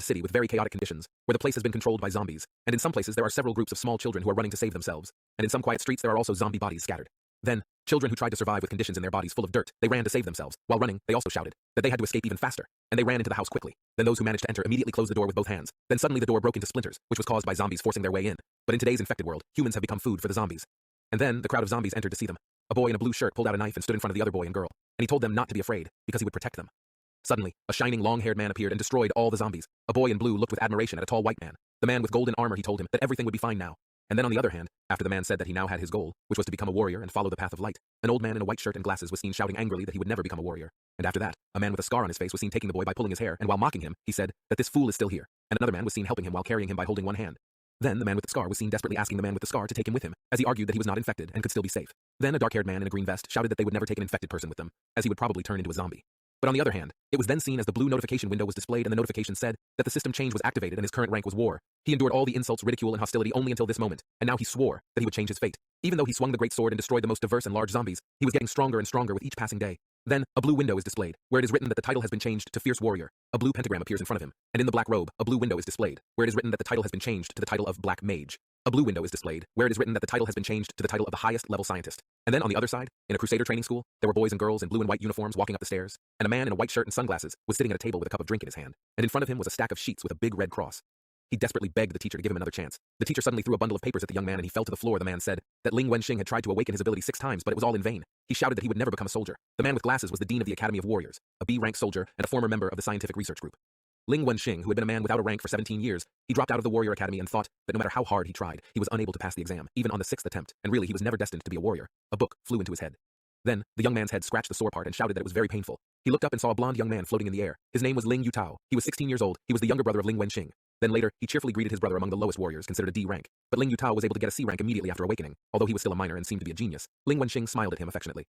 city with very chaotic conditions, where the place has been controlled by zombies, and in some places there are several groups of small children who are running to save themselves, and in some quiet streets there are also zombie bodies scattered. Then, children who tried to survive with conditions in their bodies full of dirt, they ran to save themselves. While running, they also shouted that they had to escape even faster, and they ran into the house quickly. Then those who managed to enter immediately closed the door with both hands. Then suddenly the door broke into splinters, which was caused by zombies forcing their way in. But in today's infected world, humans have become food for the zombies. And then the crowd of zombies entered to see them. A boy in a blue shirt pulled out a knife and stood in front of the other boy and girl, and he told them not to be afraid, because he would protect them. Suddenly, a shining long-haired man appeared and destroyed all the zombies. A boy in blue looked with admiration at a tall white man. The man with golden armor, he told him that everything would be fine now. And then on the other hand, after the man said that he now had his goal, which was to become a warrior and follow the path of light, an old man in a white shirt and glasses was seen shouting angrily that he would never become a warrior. And after that, a man with a scar on his face was seen taking the boy by pulling his hair, and while mocking him, he said that this fool is still here. And another man was seen helping him while carrying him by holding one hand. Then the man with the scar was seen desperately asking the man with the scar to take him with him, as he argued that he was not infected and could still be safe. Then a dark-haired man in a green vest shouted that they would never take an infected person with them, as he would probably turn into a zombie. But on the other hand, it was then seen as the blue notification window was displayed and the notification said that the system change was activated and his current rank was war. He endured all the insults, ridicule, and hostility only until this moment, and now he swore that he would change his fate. Even though he swung the great sword and destroyed the most diverse and large zombies, he was getting stronger and stronger with each passing day. Then, a blue window is displayed, where it is written that the title has been changed to Fierce Warrior. A blue pentagram appears in front of him, and in the black robe, a blue window is displayed, where it is written that the title has been changed to the title of Black Mage. A blue window is displayed, where it is written that the title has been changed to the title of the highest level scientist. And then on the other side, in a Crusader training school, there were boys and girls in blue and white uniforms walking up the stairs, and a man in a white shirt and sunglasses was sitting at a table with a cup of drink in his hand, and in front of him was a stack of sheets with a big red cross. He desperately begged the teacher to give him another chance. The teacher suddenly threw a bundle of papers at the young man and he fell to the floor. The man said that Ling Wenxing had tried to awaken his ability 6 times, but it was all in vain. He shouted that he would never become a soldier. The man with glasses was the dean of the Academy of Warriors, a B-rank soldier and a former member of the scientific research group. Ling Wenxing, who had been a man without a rank for 17 years, he dropped out of the warrior academy and thought that no matter how hard he tried, he was unable to pass the exam, even on the 6th attempt, and really he was never destined to be a warrior. A book flew into his head. Then, the young man's head scratched the sore part and shouted that it was very painful. He looked up and saw a blonde young man floating in the air. His name was Ling Yutao. He was 16 years old. He was the younger brother of Ling Wenxing. Then later, he cheerfully greeted his brother among the lowest warriors, considered a D rank. But Ling Yutao was able to get a C rank immediately after awakening, although he was still a minor and seemed to be a genius. Ling Wenxing smiled at him affectionately.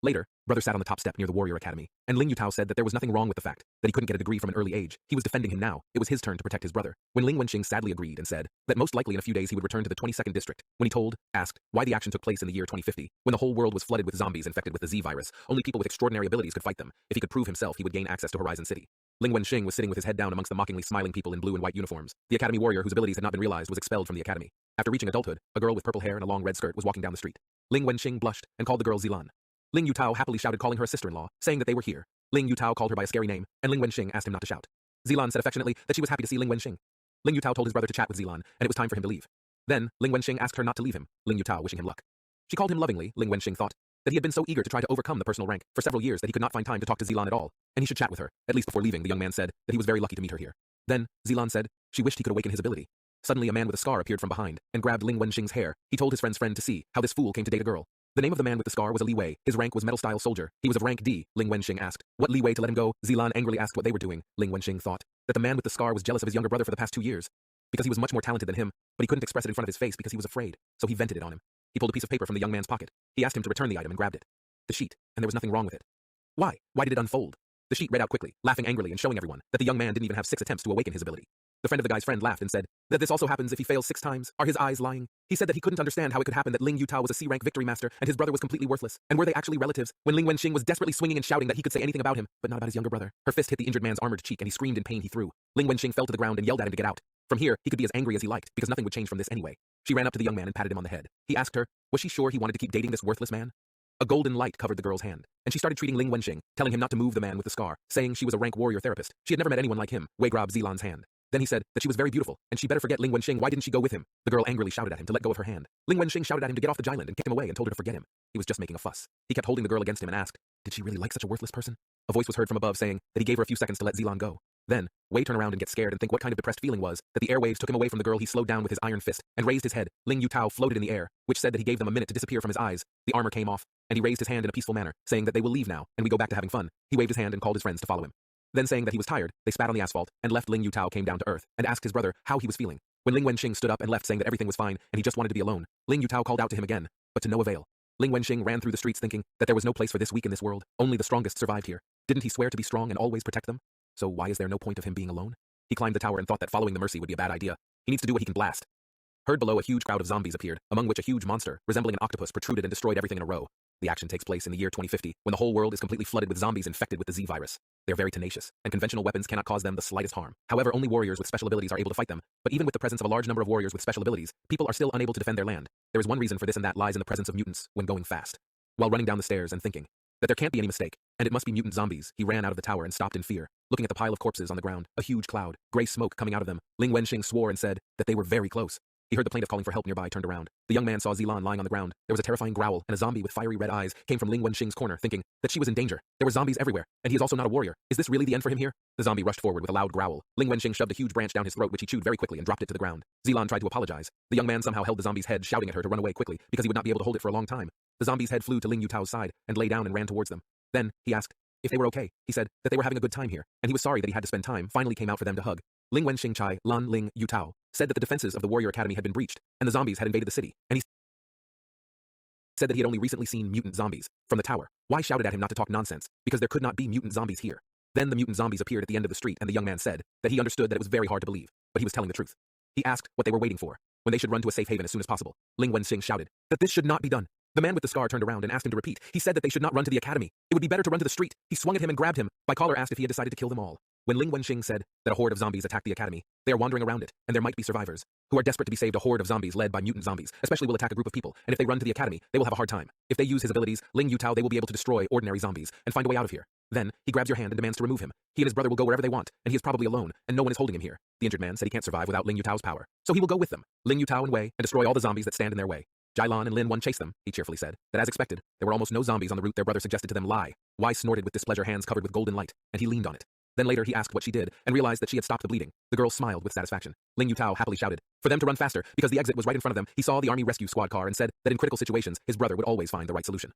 Later, brother sat on the top step near the warrior academy, and Ling Yutao said that there was nothing wrong with the fact that he couldn't get a degree from an early age. He was defending him now. It was his turn to protect his brother. When Ling Wenxing sadly agreed and said that most likely in a few days he would return to the 22nd district, when he asked why the action took place in the year 2050, when the whole world was flooded with zombies infected with the Z virus, only people with extraordinary abilities could fight them. If he could prove himself, he would gain access to Horizon City. Ling Wenxing was sitting with his head down amongst the mockingly smiling people in blue and white uniforms. The academy warrior whose abilities had not been realized was expelled from the academy. After reaching adulthood, a girl with purple hair and a long red skirt was walking down the street. Ling Wenxing blushed and called the girl Zilan. Ling Yutao happily shouted, calling her a sister-in-law, saying that they were here. Ling Yutao called her by a scary name, and Ling Wenxing asked him not to shout. Zilan said affectionately that she was happy to see Ling Wenxing. Ling Yutao told his brother to chat with Zilan, and it was time for him to leave. Then, Ling Wenxing asked her not to leave him, Ling Yutao wishing him luck. She called him lovingly. Ling Wenxing thought that he had been so eager to try to overcome the personal rank for several years that he could not find time to talk to Zilan at all, and he should chat with her. At least before leaving, the young man said that he was very lucky to meet her here. Then, Zilan said she wished he could awaken his ability. Suddenly a man with a scar appeared from behind and grabbed Ling Wenxing's hair. He told his friend to see how this fool came to date a girl. The name of the man with the scar was Li Wei. His rank was metal-style soldier. He was of rank D. Ling Wenxing asked what Li Wei to let him go. Zilan angrily asked what they were doing. Ling Wenxing thought that the man with the scar was jealous of his younger brother for the past 2 years, because he was much more talented than him, but he couldn't express it in front of his face because he was afraid, so he vented it on him. He pulled a piece of paper from the young man's pocket. He asked him to return the item and grabbed it. The sheet, and there was nothing wrong with it. Why? Why did it unfold? The sheet read out quickly, laughing angrily and showing everyone that the young man didn't even have 6 attempts to awaken his ability. The friend of the guy's friend laughed and said that this also happens if he fails 6 times. Are his eyes lying? He said that he couldn't understand how it could happen that Ling Yutao was a C-rank victory master and his brother was completely worthless. And were they actually relatives? When Ling Wenxing was desperately swinging and shouting that he could say anything about him, but not about his younger brother. Her fist hit the injured man's armored cheek and he screamed in pain. He threw. Ling Wenxing fell to the ground and yelled at him to get out. From here, he could be as angry as he liked because nothing would change from this anyway. She ran up to the young man and patted him on the head. He asked her, was she sure he wanted to keep dating this worthless man? A golden light covered the girl's hand, and she started treating Ling Wenxing, telling him not to move the man with the scar, saying she was a rank warrior therapist. She had never met anyone like him. Wei grabbed Zilan's hand. Then he said that she was very beautiful, and she better forget Ling Wenxing. Why didn't she go with him? The girl angrily shouted at him to let go of her hand. Ling Wenxing shouted at him to get off the Jailand and kicked him away and told her to forget him. He was just making a fuss. He kept holding the girl against him and asked, did she really like such a worthless person? A voice was heard from above saying that he gave her a few seconds to let Zilan go. Then, Wei turned around and get scared and think what kind of depressed feeling was that the airwaves took him away from the girl. He slowed down with his iron fist and raised his head. Ling Yutao floated in the air, which said that he gave them a minute to disappear from his eyes. The armor came off, and he raised his hand in a peaceful manner, saying that they will leave now, and we go back to having fun. He waved his hand and called his friends to follow him. Then saying that he was tired, they spat on the asphalt and left. Ling Yutao came down to earth and asked his brother how he was feeling. When Ling Wenxing stood up and left saying that everything was fine and he just wanted to be alone, Ling Yutao called out to him again, but to no avail. Ling Wenxing ran through the streets thinking that there was no place for this weak in this world. Only the strongest survived here. Didn't he swear to be strong and always protect them? So why is there no point of him being alone? He climbed the tower and thought that following the mercy would be a bad idea. He needs to do what he can blast. Heard below, a huge crowd of zombies appeared, among which a huge monster, resembling an octopus, protruded and destroyed everything in a row. The action takes place in the year 2050, when the whole world is completely flooded with zombies infected with the Z virus. They're very tenacious, and conventional weapons cannot cause them the slightest harm. However, only warriors with special abilities are able to fight them. But even with the presence of a large number of warriors with special abilities, people are still unable to defend their land. There is one reason for this, and that lies in the presence of mutants when going fast. While running down the stairs and thinking that there can't be any mistake, and it must be mutant zombies, he ran out of the tower and stopped in fear, looking at the pile of corpses on the ground, a huge cloud, gray smoke coming out of them. Ling Wenxing swore and said that they were very close. He heard the plaintiff calling for help nearby, turned around. The young man saw Zilan lying on the ground. There was a terrifying growl, and a zombie with fiery red eyes came from Ling Wenxing's corner, thinking that she was in danger. There were zombies everywhere, and he is also not a warrior. Is this really the end for him here? The zombie rushed forward with a loud growl. Ling Wenxing shoved a huge branch down his throat, which he chewed very quickly and dropped it to the ground. Zilan tried to apologize. The young man somehow held the zombie's head, shouting at her to run away quickly, because he would not be able to hold it for a long time. The zombie's head flew to Ling Yutao's side, and lay down and ran towards them. Then, he asked if they were okay. He said that they were having a good time here, and he was sorry that he had to spend time, finally came out for them to hug. Ling Wenxing Chai, Lan Ling Yutao, said that the defenses of the Warrior Academy had been breached, and the zombies had invaded the city, and he said that he had only recently seen mutant zombies from the tower. Wai shouted at him not to talk nonsense, because there could not be mutant zombies here. Then the mutant zombies appeared at the end of the street, and the young man said that he understood that it was very hard to believe, but he was telling the truth. He asked what they were waiting for, when they should run to a safe haven as soon as possible. Ling Wenxing shouted that this should not be done. The man with the scar turned around and asked him to repeat. He said that they should not run to the academy. It would be better to run to the street. He swung at him and grabbed him. Bai Collar asked if he had decided to kill them all. When Ling Wenxing said that a horde of zombies attacked the academy, they are wandering around it, and there might be survivors who are desperate to be saved. A horde of zombies led by mutant zombies especially will attack a group of people, and if they run to the academy, they will have a hard time. If they use his abilities, Ling Yutao, they will be able to destroy ordinary zombies and find a way out of here. Then, he grabs your hand and demands to remove him. He and his brother will go wherever they want, and he is probably alone, and no one is holding him here. The injured man said he can't survive without Ling Yutao's power, so he will go with them, Ling Yutao and Wei, and destroy all the zombies that stand in their way. Jailan and Lin Wen chased them. He cheerfully said that, as expected, there were almost no zombies on the route their brother suggested to them lie. Wei snorted with displeasure, hands covered with golden light, and he leaned on it. Then later he asked what she did, and realized that she had stopped the bleeding. The girl smiled with satisfaction. Ling Yutao happily shouted for them to run faster, because the exit was right in front of them. He saw the army rescue squad car and said that in critical situations, his brother would always find the right solution.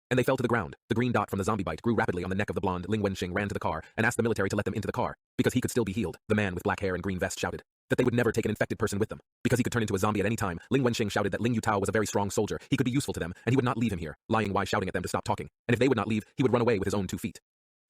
And they fell to the ground. The green dot from the zombie bite grew rapidly on the neck of the blonde. Ling Wenxing ran to the car and asked the military to let them into the car, because he could still be healed. The man with black hair and green vest shouted that they would never take an infected person with them, because he could turn into a zombie at any time. Ling Wenxing shouted that Ling Yutao was a very strong soldier. He could be useful to them, and he would not leave him here, lying Wai shouting at them to stop talking, and if they would not leave, he would run away with his own 2 feet.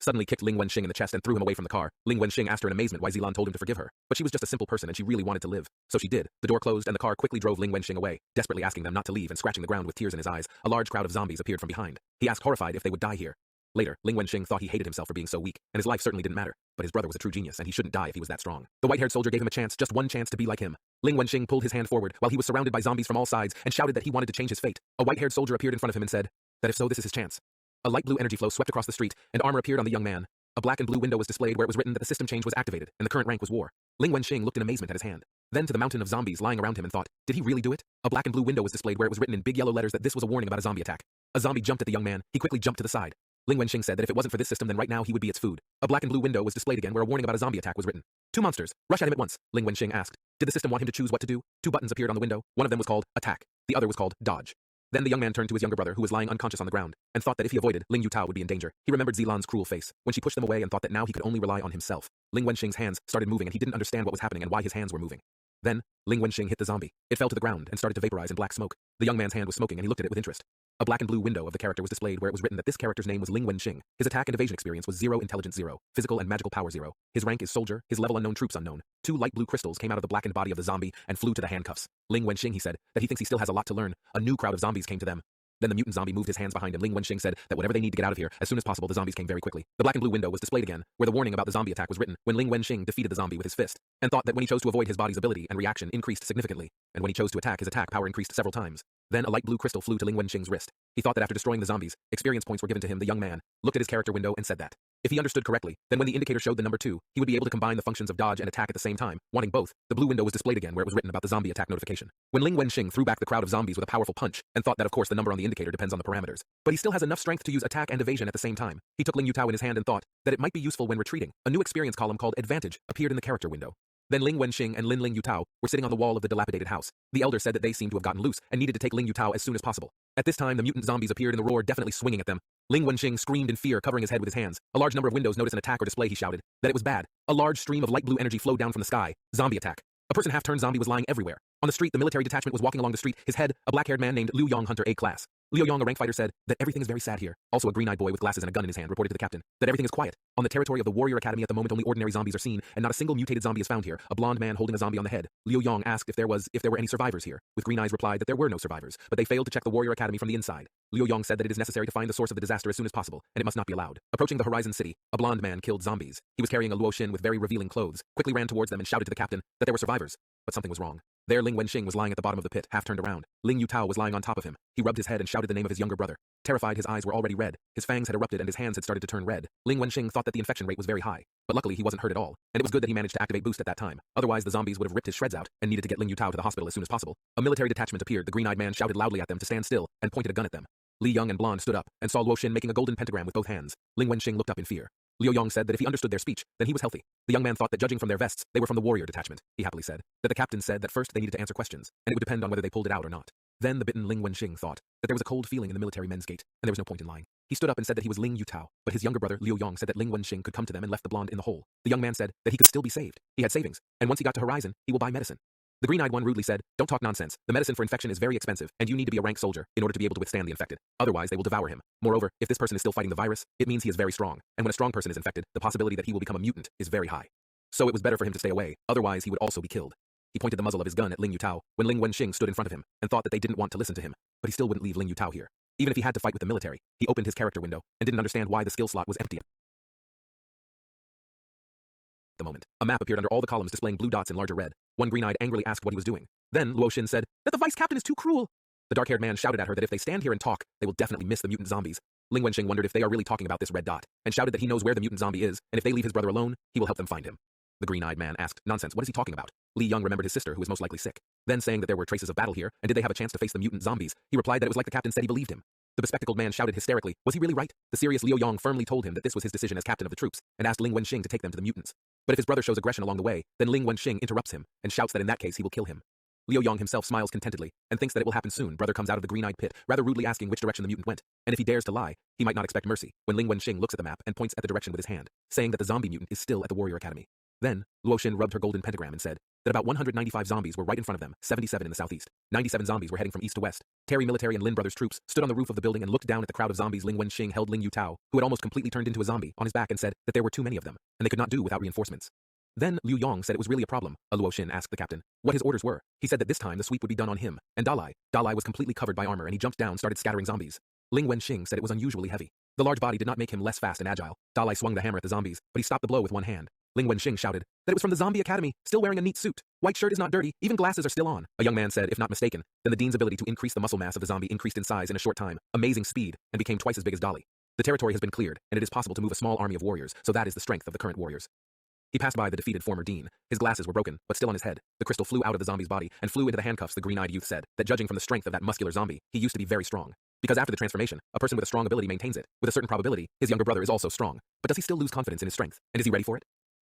Suddenly kicked Ling Wenxing in the chest and threw him away from the car. Ling Wenxing asked her in amazement why Zilan told him to forgive her, but she was just a simple person and she really wanted to live. So she did. The door closed and the car quickly drove Ling Wenxing away, desperately asking them not to leave and scratching the ground with tears in his eyes. A large crowd of zombies appeared from behind. He asked horrified if they would die here. Later, Ling Wenxing thought he hated himself for being so weak, and his life certainly didn't matter, but his brother was a true genius and he shouldn't die if he was that strong. The white-haired soldier gave him a chance, just one chance to be like him. Ling Wenxing pulled his hand forward while he was surrounded by zombies from all sides and shouted that he wanted to change his fate. A white-haired soldier appeared in front of him and said that if so, this is his chance. A light blue energy flow swept across the street, and armor appeared on the young man. A black and blue window was displayed where it was written that the system change was activated, and the current rank was war. Ling Wenxing looked in amazement at his hand, then to the mountain of zombies lying around him and thought, did he really do it? A black and blue window was displayed where it was written in big yellow letters that this was a warning about a zombie attack. A zombie jumped at the young man. He quickly jumped to the side. Ling Wenxing said that if it wasn't for this system, then right now he would be its food. A black and blue window was displayed again where a warning about a zombie attack was written. 2 monsters, rush at him at once, Ling Wenxing asked. Did the system want him to choose what to do? 2 buttons appeared on the window. One of them was called attack. The other was called dodge. Then the young man turned to his younger brother, who was lying unconscious on the ground, and thought that if he avoided, Ling Yutao would be in danger. He remembered Zilan's cruel face when she pushed them away and thought that now he could only rely on himself. Ling Wenxing's hands started moving and he didn't understand what was happening and why his hands were moving. Then, Ling Wenxing hit the zombie. It fell to the ground and started to vaporize in black smoke. The young man's hand was smoking and he looked at it with interest. A black and blue window of the character was displayed where it was written that this character's name was Ling Wenxing. His attack and evasion experience was 0, intelligence 0, physical and magical power 0. His rank is soldier, his level unknown, troops unknown. 2 light blue crystals came out of the blackened body of the zombie and flew to the handcuffs. Ling Wenxing, he said that he thinks he still has a lot to learn. A new crowd of zombies came to them. Then the mutant zombie moved his hands behind him. Ling Wenxing said that whatever they need to get out of here, as soon as possible. The zombies came very quickly. The black and blue window was displayed again, where the warning about the zombie attack was written, when Ling Wenxing defeated the zombie with his fist, and thought that when he chose to avoid, his body's ability and reaction increased significantly, and when he chose to attack, his attack power increased several times. Then a light blue crystal flew to Ling Wenxing's wrist. He thought that after destroying the zombies, experience points were given to him. The young man looked at his character window and said that if he understood correctly, then when the indicator showed the number 2, he would be able to combine the functions of dodge and attack at the same time. Wanting both, the blue window was displayed again where it was written about the zombie attack notification. When Ling Wenxing threw back the crowd of zombies with a powerful punch, and thought that of course the number on the indicator depends on the parameters, but he still has enough strength to use attack and evasion at the same time. He took Ling Yutao in his hand and thought that it might be useful when retreating. A new experience column called Advantage appeared in the character window. Then Ling Wenxing and Ling Yutao were sitting on the wall of the dilapidated house. The elder said that they seemed to have gotten loose and needed to take Ling Yutao as soon as possible. At this time, the mutant zombies appeared in the roar, definitely swinging at them. Ling Wenxing screamed in fear, covering his head with his hands. A large number of windows noticed an attack or display. He shouted that it was bad. A large stream of light blue energy flowed down from the sky. Zombie attack. A person half-turned zombie was lying everywhere. On the street, the military detachment was walking along the street. His head, a black-haired man named Liu Yong, Hunter A class. Liu Yong, a rank fighter, said that everything is very sad here. Also, a green-eyed boy with glasses and a gun in his hand reported to the captain that everything is quiet. On the territory of the Warrior Academy at the moment, only ordinary zombies are seen, and not a single mutated zombie is found here. A blonde man holding a zombie on the head. Liu Yong asked if there were any survivors here. With green eyes replied that there were no survivors, but they failed to check the Warrior Academy from the inside. Liu Yong said that it is necessary to find the source of the disaster as soon as possible, and it must not be allowed. Approaching the Horizon City, a blonde man killed zombies. He was carrying a Luo with very revealing clothes, quickly ran towards them and shouted to the captain that there were survivors. But something was wrong. There Ling Wenxing was lying at the bottom of the pit, half turned around. Ling Yutao was lying on top of him. He rubbed his head and shouted the name of his younger brother. Terrified, his eyes were already red. His fangs had erupted and his hands had started to turn red. Ling Wenxing thought that the infection rate was very high. But luckily he wasn't hurt at all, and it was good that he managed to activate Boost at that time. Otherwise the zombies would have ripped his shreds out and needed to get Ling Yutao to the hospital as soon as possible. A military detachment appeared. The green-eyed man shouted loudly at them to stand still and pointed a gun at them. Li Young and Blonde stood up and saw Luo Xin making a golden pentagram with both hands. Ling Wenxing looked up in fear. Liu Yong said that if he understood their speech, then he was healthy. The young man thought that judging from their vests, they were from the warrior detachment. He happily said that the captain said that first they needed to answer questions, and it would depend on whether they pulled it out or not. Then the bitten Ling Wenxing thought that there was a cold feeling in the military men's gate, and there was no point in lying. He stood up and said that he was Ling Yutao, but his younger brother Liu Yong said that Ling Wenxing could come to them and left the blonde in the hole. The young man said that he could still be saved. He had savings, and once he got to Horizon, he will buy medicine. The green-eyed one rudely said, "Don't talk nonsense. The medicine for infection is very expensive, and you need to be a rank soldier in order to be able to withstand the infected. Otherwise, they will devour him. Moreover, if this person is still fighting the virus, it means he is very strong, and when a strong person is infected, the possibility that he will become a mutant is very high. So it was better for him to stay away, otherwise he would also be killed." He pointed the muzzle of his gun at Ling Yutao when Ling Wenxing stood in front of him and thought that they didn't want to listen to him, but he still wouldn't leave Ling Yutao here. Even if he had to fight with the military, he opened his character window and didn't understand why the skill slot was empty. The moment, a map appeared under all the columns displaying blue dots in larger red. One green-eyed angrily asked what he was doing. Then Luo Xin said that the vice captain is too cruel. The dark-haired man shouted at her that if they stand here and talk, they will definitely miss the mutant zombies. Ling Wenxing wondered if they are really talking about this red dot, and shouted that he knows where the mutant zombie is, and if they leave his brother alone, he will help them find him. The green-eyed man asked, "Nonsense, what is he talking about?" Li Young remembered his sister, who was most likely sick. Then saying that there were traces of battle here, and did they have a chance to face the mutant zombies, he replied that it was like the captain said he believed him. The bespectacled man shouted hysterically, was he really right? The serious Liu Yong firmly told him that this was his decision as captain of the troops, and asked Ling Wenxing to take them to the mutants. But if his brother shows aggression along the way, then Ling Wenxing interrupts him, and shouts that in that case he will kill him. Liu Yong himself smiles contentedly, and thinks that it will happen soon. Brother comes out of the green-eyed pit, rather rudely asking which direction the mutant went, and if he dares to lie, he might not expect mercy, when Ling Wenxing looks at the map and points at the direction with his hand, saying that the zombie mutant is still at the Warrior Academy. Then, Luo Xin rubbed her golden pentagram and said that about 195 zombies were right in front of them, 77 in the southeast. 97 zombies were heading from east to west. Terry military and Lin brothers troops stood on the roof of the building and looked down at the crowd of zombies. Ling Wenxing held Ling Yutao, who had almost completely turned into a zombie, on his back and said that there were too many of them, and they could not do without reinforcements. Then Liu Yong said it was really a problem. Luo Xin asked the captain what his orders were. He said that this time the sweep would be done on him, and Dalai was completely covered by armor and he jumped down, started scattering zombies. Ling Wenxing said it was unusually heavy. The large body did not make him less fast and agile. Dalai swung the hammer at the zombies, but he stopped the blow with one hand. Ling Wenxing shouted that it was from the zombie academy, still wearing a neat suit. White shirt is not dirty, even glasses are still on. A young man said, if not mistaken, then the dean's ability to increase the muscle mass of the zombie increased in size in a short time, amazing speed, and became twice as big as Dolly. The territory has been cleared, and it is possible to move a small army of warriors, so that is the strength of the current warriors. He passed by the defeated former dean. His glasses were broken, but still on his head. The crystal flew out of the zombie's body and flew into the handcuffs. The green-eyed youth said that judging from the strength of that muscular zombie, he used to be very strong. Because after the transformation, a person with a strong ability maintains it. With a certain probability, his younger brother is also strong. But does he still lose confidence in his strength? And is he ready for it?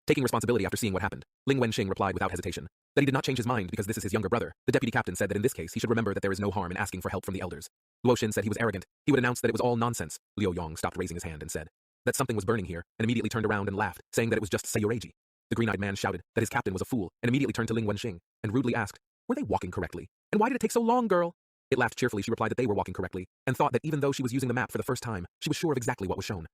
Taking responsibility after seeing what happened, Ling Wenxing replied without hesitation that he did not change his mind because this is his younger brother. The deputy captain said that in this case he should remember that there is no harm in asking for help from the elders. Luo Xin said he was arrogant. He would announce that it was all nonsense. Liu Yong stopped raising his hand and said that something was burning here, and immediately turned around and laughed, saying that it was just Sayureji. The green-eyed man shouted that his captain was a fool, and immediately turned to Ling Wenxing, and rudely asked, were they walking correctly? And why did it take so long, girl? It laughed cheerfully. She replied that they were walking correctly, and thought that even though she was using the map for the first time, she was sure of exactly what was shown.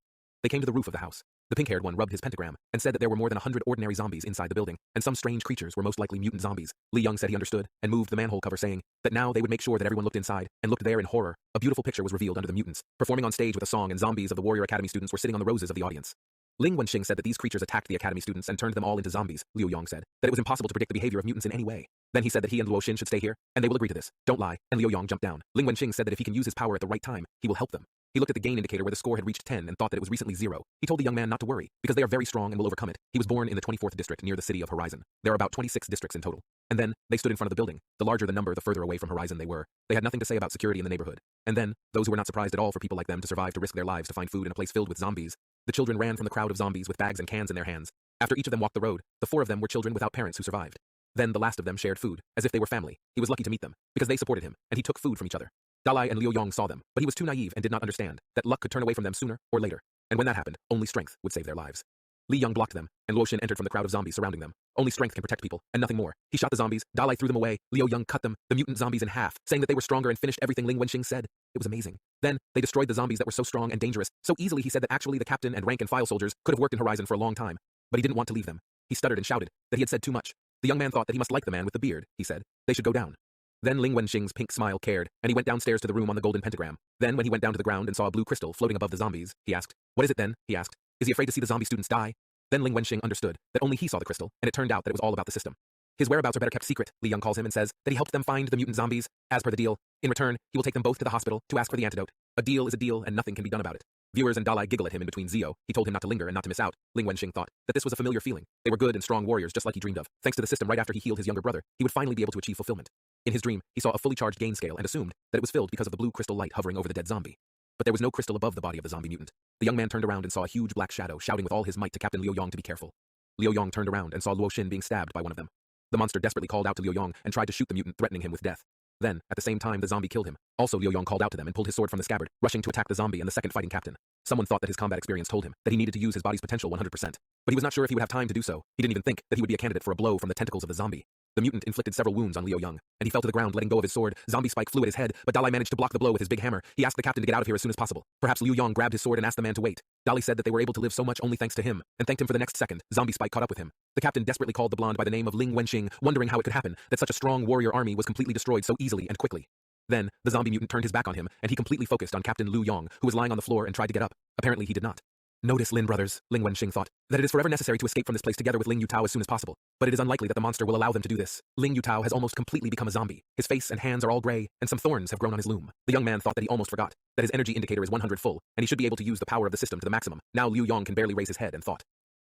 They came to the roof of the house. The pink-haired one rubbed his pentagram, and said that there were more than 100 ordinary zombies inside the building, and some strange creatures were most likely mutant zombies. Li Young said he understood, and moved the manhole cover, saying that now they would make sure that everyone looked inside, and looked there in horror. A beautiful picture was revealed under the mutants, performing on stage with a song, and zombies of the Warrior Academy students were sitting on the roses of the audience. Ling Wenxing said that these creatures attacked the academy students and turned them all into zombies. Liu Yong said that it was impossible to predict the behavior of mutants in any way. Then he said that he and Luo Xin should stay here, and they will agree to this. Don't lie. And Liu Yong jumped down. Ling Wenxing said that if he can use his power at the right time, he will help them. He looked at the gain indicator where the score had reached 10 and thought that it was recently 0. He told the young man not to worry, because they are very strong and will overcome it. He was born in the 24th district near the city of Horizon. There are about 26 districts in total. And then, they stood in front of the building. The larger the number, the further away from Horizon they were. They had nothing to say about security in the neighborhood. And then, those who were not surprised at all for people like them to survive to risk their lives to find food in a place filled with zombies. The children ran from the crowd of zombies with bags and cans in their hands. After each of them walked the road, the 4 of them were children without parents who survived. Then the last of them shared food, as if they were family. He was lucky to meet them, because they supported him, and he took food from each other. Dalai and Liu Yong saw them, but he was too naive and did not understand that luck could turn away from them sooner or later. And when that happened, only strength would save their lives. Li Yong blocked them, and Luo Xin entered from the crowd of zombies surrounding them. Only strength can protect people, and nothing more. He shot the zombies, Dalai threw them away, Liu Yong cut them, the mutant zombies in half, saying that they were stronger and finished everything Ling Wenxing said. It was amazing. Then, they destroyed the zombies that were so strong and dangerous, so easily he said that actually the captain and rank and file soldiers could have worked in Horizon for a long time. But he didn't want to leave them. He stuttered and shouted that he had said too much. The young man thought that he must like the man with the beard, he said. They should go down. Then Ling Wenxing's pink smile cared, and he went downstairs to the room on the golden pentagram. Then when he went down to the ground and saw a blue crystal floating above the zombies, he asked, "What is it then?" he asked. "Is he afraid to see the zombie students die?" Then Ling Wenxing understood that only he saw the crystal, and it turned out that it was all about the system. His whereabouts are better kept secret, Li Yong calls him and says that he helped them find the mutant zombies. As per the deal, in return, he will take them both to the hospital to ask for the antidote. A deal is a deal, and nothing can be done about it. Viewers and Dalai giggle at him in between Zio. He told him not to linger and not to miss out. Ling Wenxing thought that this was a familiar feeling. They were good and strong warriors just like he dreamed of. Thanks to the system right after he healed his younger brother, he would finally be able to achieve fulfillment. In his dream, he saw a fully charged gain scale and assumed that it was filled because of the blue crystal light hovering over the dead zombie. But there was no crystal above the body of the zombie mutant. The young man turned around and saw a huge black shadow shouting with all his might to Captain Liu Yong to be careful. Liu Yong turned around and saw Luo Xin being stabbed by one of them. The monster desperately called out to Liu Yong and tried to shoot the mutant, threatening him with death. Then, at the same time, the zombie killed him. Also, Liu Yong called out to them and pulled his sword from the scabbard, rushing to attack the zombie and the second fighting captain. Someone thought that his combat experience told him that he needed to use his body's potential 100%. But he was not sure if he would have time to do so. He didn't even think that he would be a candidate for a blow from the tentacles of the zombie. The mutant inflicted several wounds on Liu Yong, and he fell to the ground letting go of his sword. Zombie spike flew at his head, but Dalai managed to block the blow with his big hammer. He asked the captain to get out of here as soon as possible. Perhaps Liu Yong grabbed his sword and asked the man to wait. Dalai said that they were able to live so much only thanks to him, and thanked him for the next second. Zombie spike caught up with him. The captain desperately called the blonde by the name of Ling Wenxing, wondering how it could happen that such a strong warrior army was completely destroyed so easily and quickly. Then, the zombie mutant turned his back on him, and he completely focused on Captain Liu Yong, who was lying on the floor and tried to get up. Apparently he did not. Notice, Lin brothers, Ling Wenxing thought, that it is forever necessary to escape from this place together with Ling Yutao as soon as possible. But it is unlikely that the monster will allow them to do this. Ling Yutao has almost completely become a zombie. His face and hands are all gray, and some thorns have grown on his loom. The young man thought that he almost forgot that his energy indicator is 100 full, and he should be able to use the power of the system to the maximum. Now Liu Yong can barely raise his head and thought.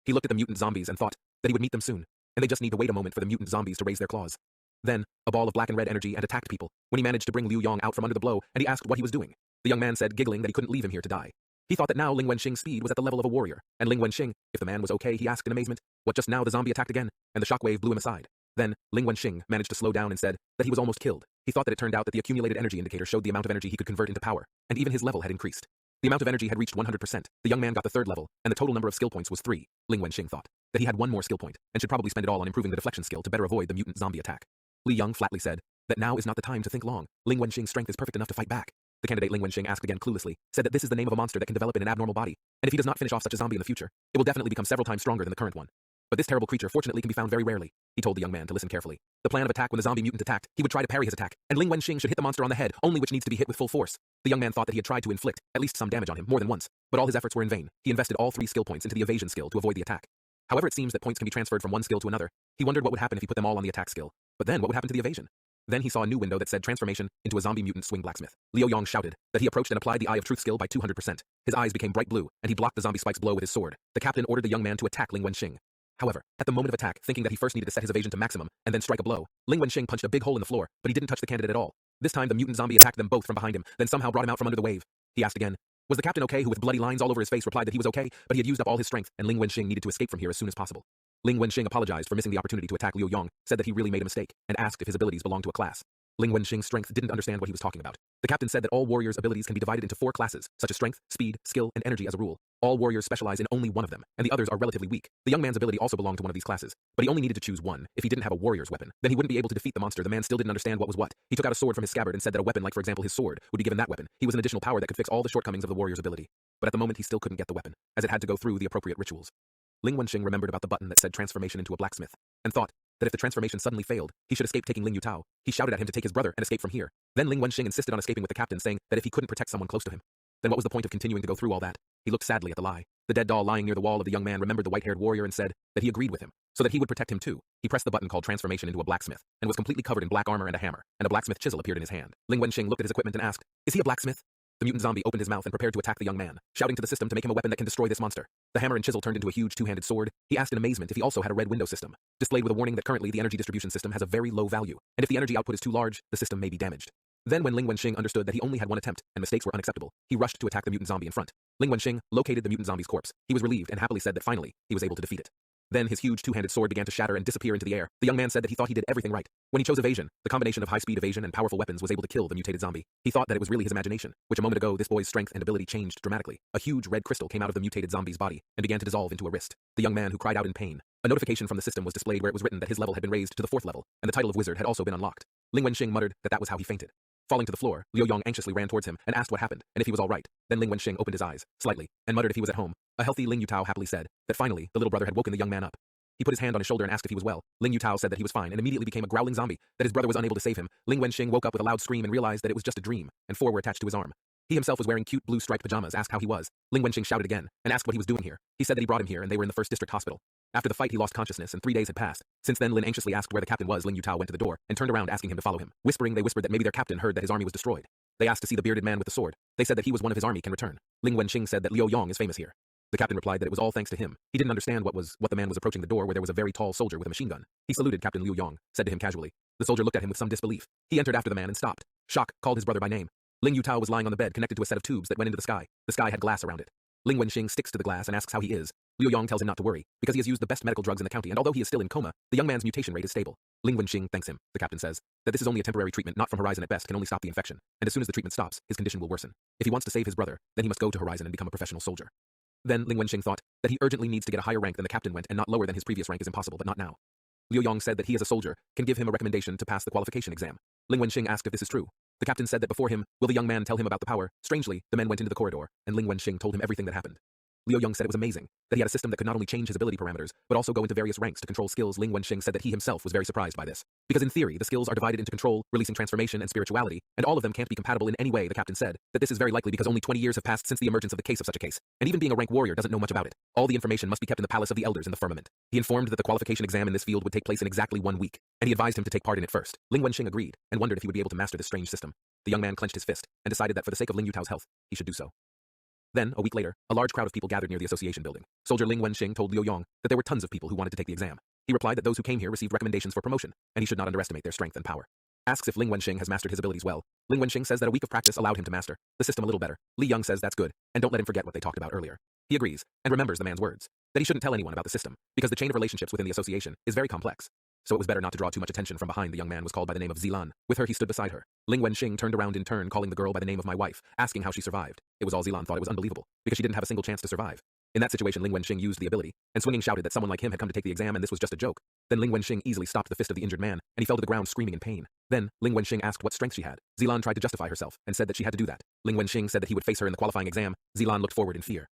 He looked at the mutant zombies and thought that he would meet them soon, and they just need to wait a moment for the mutant zombies to raise their claws. Then, a ball of black and red energy and attacked people, when he managed to bring Liu Yong out from under the blow, and he asked what he was doing. The young man said, giggling, that he couldn't leave him here to die. He thought that now Ling Wenxing's speed was at the level of a warrior, and Ling Wenxing, if the man was okay, he asked in amazement. What just now the zombie attacked again, and the shockwave blew him aside. Then, Ling Wenxing managed to slow down and said that he was almost killed. He thought that it turned out that the accumulated energy indicator showed the amount of energy he could convert into power, and even his level had increased. The amount of energy had reached 100%. The young man got the third level, and the total number of skill points was 3. Ling Wenxing thought that he had one more skill point, and should probably spend it all on improving the deflection skill to better avoid the mutant zombie attack. Li Yong flatly said that now is not the time to think long. Ling Wenxing's strength is perfect enough to fight back. The candidate Ling Wenxing asked again cluelessly, said that this is the name of a monster that can develop in an abnormal body, and if he does not finish off such a zombie in the future, it will definitely become several times stronger than the current one. But this terrible creature fortunately can be found very rarely. He told the young man to listen carefully. The plan of attack: when the zombie mutant attacked, he would try to parry his attack, and Ling Wenxing should hit the monster on the head, only which needs to be hit with full force. The young man thought that he had tried to inflict at least some damage on him more than once, but all his efforts were in vain. He invested all 3 skill points into the evasion skill to avoid the attack. However, it seems that points can be transferred from one skill to another. He wondered what would happen if he put them all on the attack skill. But then what would happen to the evasion? Then he saw a new window that said transformation into a zombie mutant swing blacksmith. Liu Yong shouted that he approached and applied the Eye of Truth skill by 200%. His eyes became bright blue, and he blocked the zombie spike's blow with his sword. The captain ordered the young man to attack Ling Wenxing. However, at the moment of attack, thinking that he first needed to set his evasion to maximum and then strike a blow, Ling Wenxing punched a big hole in the floor, but he didn't touch the candidate at all. This time the mutant zombie attacked them both from behind him, then somehow brought him out from under the wave. He asked again, was the captain okay, who with bloody lines all over his face replied that he was okay, but he had used up all his strength, and Ling Wenxing needed to escape from here as soon as possible. Ling Wenxing apologized for missing the opportunity to attack Liu Yong, said that he really made a mistake, and asked if his abilities belonged to a class. Ling Wenxing's strength didn't understand what he was talking about. The captain said that all warriors' abilities can be divided into 4 classes, such as strength, speed, skill, and energy as a rule. All warriors specialize in only one of them, and the others are relatively weak. The young man's ability also belonged to one of these classes, but he only needed to choose one. If he didn't have a warrior's weapon, then he wouldn't be able to defeat the monster. The man still didn't understand what was what. He took out a sword from his scabbard and said that a weapon like, for example, his sword, would be given that weapon. He was an additional power that could fix all the shortcomings of the warrior's ability. But at the moment he still couldn't get the weapon, as it had to go through the appropriate rituals. Ling Wenxing remembered about the button that said transformation into a blacksmith, and thought that if the transformation suddenly failed, he should escape taking Ling Yutao. He shouted at him to take his brother and escape from here. Then Ling Wenxing insisted on escaping with the captain, saying that if he couldn't protect someone close to him, then what was the point of continuing to go through all that? He looked sadly at the lie. The dead doll lying near the wall of the young man remembered the white-haired warrior and said that he agreed with him, so that he would protect him too. He pressed the button called transformation into a blacksmith, and was completely covered in black armor and a hammer, and a blacksmith chisel appeared in his hand. Ling Wenxing looked at his equipment and asked, is he a blacksmith? The mutant zombie opened his mouth and prepared to attack the young man, shouting to the system to make him a weapon that can destroy this monster. The hammer and chisel turned into a huge 2-handed sword. He asked in amazement if he also had a red window system, displayed with a warning that currently the energy distribution system has a very low value, and if the energy output is too large, the system may be damaged. Then when Ling Wenxing understood that he only had one attempt, and mistakes were unacceptable, he rushed to attack the mutant zombie in front. Ling Wenxing located the mutant zombie's corpse. He was relieved and happily said that finally, he was able to defeat it. Then his huge two-handed sword began to shatter and disappear into the air. The young man said that he thought he did everything right. When he chose evasion, the combination of high-speed evasion and powerful weapons was able to kill the mutated zombie. He thought that it was really his imagination, which a moment ago this boy's strength and ability changed dramatically. A huge red crystal came out of the mutated zombie's body and began to dissolve into a wrist. The young man who cried out in pain. A notification from the system was displayed where it was written that his level had been raised to the 4th level, and the title of wizard had also been unlocked. Ling Wenxing muttered that was how he fainted. Falling to the floor, Liu Yong anxiously ran towards him and asked what happened and if he was all right. Then Ling Wenxing opened his eyes, slightly, and muttered if he was at home. A healthy Ling Yutao happily said that finally the little brother had woken the young man up. He put his hand on his shoulder and asked if he was well. Ling Yutao said that he was fine and immediately became a growling zombie, that his brother was unable to save him. Ling Wenxing woke up with a loud scream and realized that it was just a dream, and 4 were attached to his arm. He himself was wearing cute blue striped pajamas, asked how he was. Ling Wenxing shouted again and asked what he was doing here. He said that he brought him here and they were in the 1st District Hospital. After the fight he lost consciousness and 3 days had passed. Since then Lin anxiously asked where the captain was. Ling Yutao went to the door and turned around asking him to follow him. Whispering, they whispered that maybe their captain heard that his army was destroyed. They asked to see the bearded man with the sword. They said that he was one of his army can return. Ling Wenxing said that Liu Yong is famous here. The captain replied that it was all thanks to him. He didn't understand what the man was approaching the door where there was a very tall soldier with a machine gun. He saluted Captain Liu Yong, said to him casually. The soldier looked at him with some disbelief. He entered after the man and stopped. Shock, called his brother by name. Ling Yutao was lying on the bed connected to a set of tubes that went into the sky. The sky had glass around it. Ling Wenxing sticks to the glass and asks how he is. Liu Yong tells him not to worry, because he has used the best medical drugs in the county and although he is still in coma, the young man's mutation rate is stable. Ling Wenxing thanks him. The captain says that this is only a temporary treatment, not from Horizon at best, can only stop the infection, and as soon as the treatment stops, his condition will worsen. If he wants to save his brother, then he must go to Horizon and become a professional soldier. Then Ling Wenxing thought that he urgently needs to get a higher rank than the captain went and not lower than his previous rank is impossible, but not now. Liu Yong said that he as a soldier can give him a recommendation to pass the qualification exam. Ling Wenxing asked if this is true. The captain said that before him, will the young man tell him about the power? Strangely, the men went into the corridor, and Ling Wenxing told him everything that happened. Liu Yong said it was amazing, that he had a system that could not only change his ability parameters, but also go into various ranks to control skills. Ling Wenxing said that he himself was very surprised by this. Because in theory, the skills are divided into control, releasing transformation, and spirituality, and all of them can't be compatible in any way. The captain said that this is very likely because only 20 years have passed since the emergence of the case of such a case, and even being a rank warrior doesn't know much about it. All the information must be kept in the palace of the elders in the firmament. He informed that the qualification exam in this field would take place in exactly 1 week, and he advised him to take part in it first. Ling Wenxing agreed, and wondered if he would be able to master this strange system. The young man clenched his fist, and decided that for the sake of Ling Yutao's health, he should do so. Then, a week later, a large crowd of people gathered near the association building. Soldier Ling Wenxing told Liu Yong that there were tons of people who wanted to take the exam. He replied that those who came here received recommendations for promotion, and he should not underestimate their strength and power. Asks if Ling Wenxing has mastered his abilities well. Ling Wenxing says that a week of practice allowed him to master the system a little better. Li Young says that's good, and don't let him forget what they talked about earlier. He agrees, and remembers the man's words, that he shouldn't tell anyone about the system, because the chain of relationships within the association is very complex. So it was better not to draw too much attention from behind. The young man was called by the name of Zilan. With her he stood beside her. Ling Wenxing turned around in turn, calling the girl by the name of my wife, asking how she survived. It was all Zilan thought. It was unbelievable, because she didn't have a single chance to survive. In that situation Ling Wenxing used the ability, and swinging shouted that someone like him had come to take the exam and this was just a joke. Then Ling Wenxing easily stopped the fist of the injured man, and he fell to the ground screaming in pain. Then, Ling Wenxing asked what strength she had. Zilan tried to justify herself, and said that she had to do that. Ling Wenxing said that he would face her in the qualifying exam. Zilan looked forward in fear.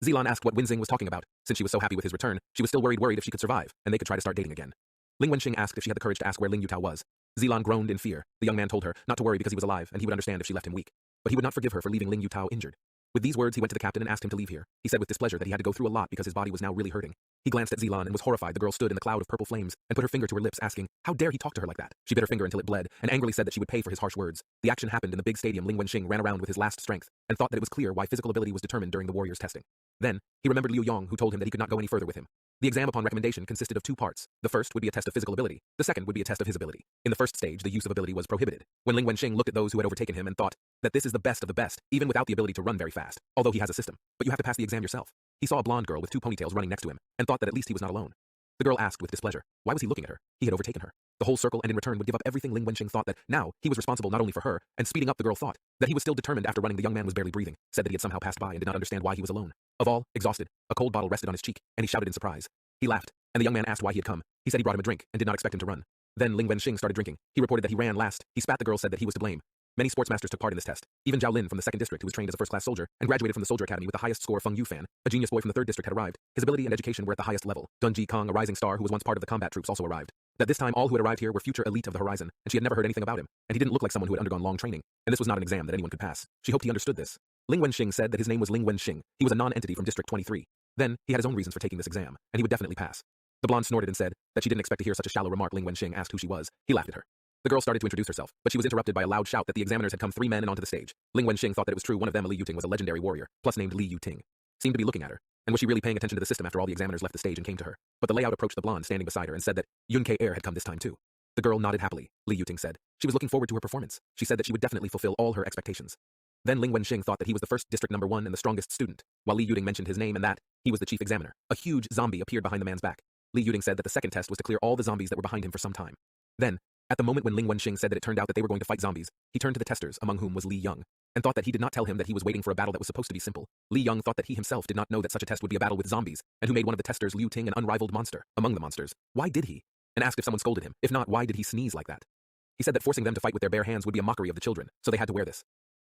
Zilan asked what Winxing was talking about. Since she was so happy with his return, she was still worried if she could survive, and they could try to start dating again. Ling Wenxing asked if she had the courage to ask where Ling Yutao was. Zilan groaned in fear. The young man told her not to worry because he was alive, and he would understand if she left him weak. But he would not forgive her for leaving Ling Yutao injured. With these words he went to the captain and asked him to leave here. He said with displeasure that he had to go through a lot because his body was now really hurting. He glanced at Zilan and was horrified. The girl stood in the cloud of purple flames and put her finger to her lips, asking, how dare he talk to her like that? She bit her finger until it bled, and angrily said that she would pay for his harsh words. The action happened in the big stadium. Ling Wenxing ran around with his last strength, and thought that it was clear why physical ability was determined during the warrior's testing. Then, he remembered Liu Yong, who told him that he could not go any further with him. The exam upon recommendation consisted of 2 parts. The first would be a test of physical ability. The second would be a test of his ability. In the first stage, the use of ability was prohibited. When Ling Wenxing looked at those who had overtaken him and thought that this is the best of the best, even without the ability to run very fast, although he has a system, but you have to pass the exam yourself. He saw a blonde girl with 2 ponytails running next to him, and thought that at least he was not alone. The girl asked with displeasure, why was he looking at her? He had overtaken her. The whole circle, and in return would give up everything. Ling Wenxing thought that now he was responsible not only for her, and speeding up. The girl thought that he was still determined after running. The young man was barely breathing, said that he had somehow passed by and did not understand why he was alone. Of all, exhausted, a cold bottle rested on his cheek, and he shouted in surprise. He laughed, and the young man asked why he had come. He said he brought him a drink, and did not expect him to run. Then Ling Wenxing started drinking. He reported that he ran last. He spat. The girl said that he was to blame. Many sportsmasters took part in this test. Even Zhao Lin from the 2nd District, who was trained as a first-class soldier, and graduated from the Soldier Academy with the highest score. Feng Yufan, a genius boy from the 3rd District, had arrived. His ability and education were at the highest level. Dun Ji Kong, a rising star who was once part of the combat troops, also arrived. That this time all who had arrived here were future elite of the Horizon, and she had never heard anything about him, and he didn't look like someone who had undergone long training, and this was not an exam that anyone could pass. She hoped he understood this. Ling Wenxing said that his name was Ling Wenxing. He was a non-entity from District 23. Then, he had his own reasons for taking this exam, and he would definitely pass. The blonde snorted and said that she didn't expect to hear such a shallow remark. Ling Wenxing asked who she was. He laughed at her. The girl started to introduce herself, but she was interrupted by a loud shout that the examiners had come 3 men and onto the stage. Ling Wenxing thought that it was true. One of them, Li Yuting, was a legendary warrior, plus named Li Yuting. Seemed to be looking at her. And was she really paying attention to the system? After all, the examiners left the stage and came to her. But the layout approached the blonde standing beside her and said that Yun K Air had come this time too. The girl nodded happily. Li Yuting said she was looking forward to her performance. She said that she would definitely fulfill all her expectations. Then Ling Wenxing thought that he was the 1st District number 1 and the strongest student, while Li Yuting mentioned his name and that he was the chief examiner. A huge zombie appeared behind the man's back. Li Yuding said that the second test was to clear all the zombies that were behind him for some time. Then, at the moment when Ling Wenxing said that it turned out that they were going to fight zombies, he turned to the testers, among whom was Li Young, and thought that he did not tell him that he was waiting for a battle that was supposed to be simple. Li Young thought that he himself did not know that such a test would be a battle with zombies, and who made one of the testers, Liu Ting, an unrivaled monster among the monsters. Why did he? And asked if someone scolded him. If not, why did he sneeze like that? He said that forcing them to fight with their bare hands would be a mockery of the children, so they had to wear this.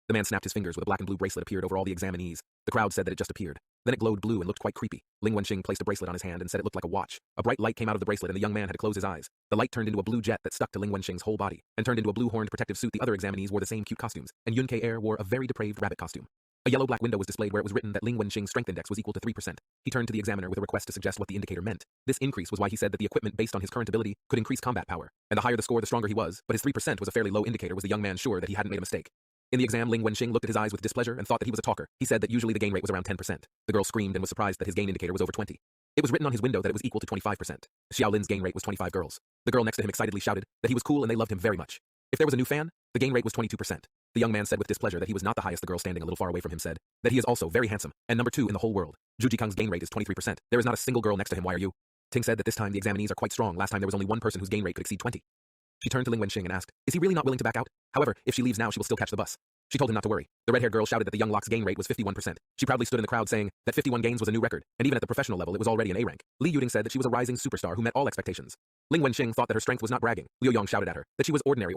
The man snapped his fingers with a black and blue bracelet appeared over all the examinees. The crowd said that it just appeared. Then it glowed blue and looked quite creepy. Ling Wenxing placed a bracelet on his hand and said it looked like a watch. A bright light came out of the bracelet and the young man had to close his eyes. The light turned into a blue jet that stuck to Ling Wenxing's whole body, and turned into a blue-horned protective suit. The other examinees wore the same cute costumes, and Yun K-er wore a very depraved rabbit costume. A yellow-black window was displayed where it was written that Ling Wenxing's strength index was equal to 3%. He turned to the examiner with a request to suggest what the indicator meant. This increase was why he said that the equipment based on his current ability could increase combat power, and the higher the score the stronger he was, but his 3% was a fairly low indicator. Was the young man sure that he hadn't made a mistake? In the exam, Ling Wenxing looked at his eyes with displeasure and thought that he was a talker. He said that usually the gain rate was around 10%. The girl screamed and was surprised that his gain indicator was over 20. It was written on his window that it was equal to 25%. Xiao Lin's gain rate was 25 girls. The girl next to him excitedly shouted that he was cool and they loved him very much. If there was a new fan, the gain rate was 22%. The young man said with displeasure that he was not the highest. The girl standing a little far away from him said that he is also very handsome and number 2 in the whole world. Zhu Jikang's gain rate is 23%. There is not a single girl next to him. Why are you? Ting said that this time the examinees are quite strong. Last time there was only one person whose gain rate could exceed 20. She turned to Ling Wenxing and asked, is he really not willing to back out? However, if she leaves now, she will still catch the bus. She told him not to worry. The red-haired girl shouted that the young Locke's gain rate was 51%. She proudly stood in the crowd saying that 51 gains was a new record, and even at the professional level it was already an A rank. Li Yuding said that she was a rising superstar who met all expectations. Ling Wenxing thought that her strength was not bragging. Liu Yong shouted at her that she was ordinary.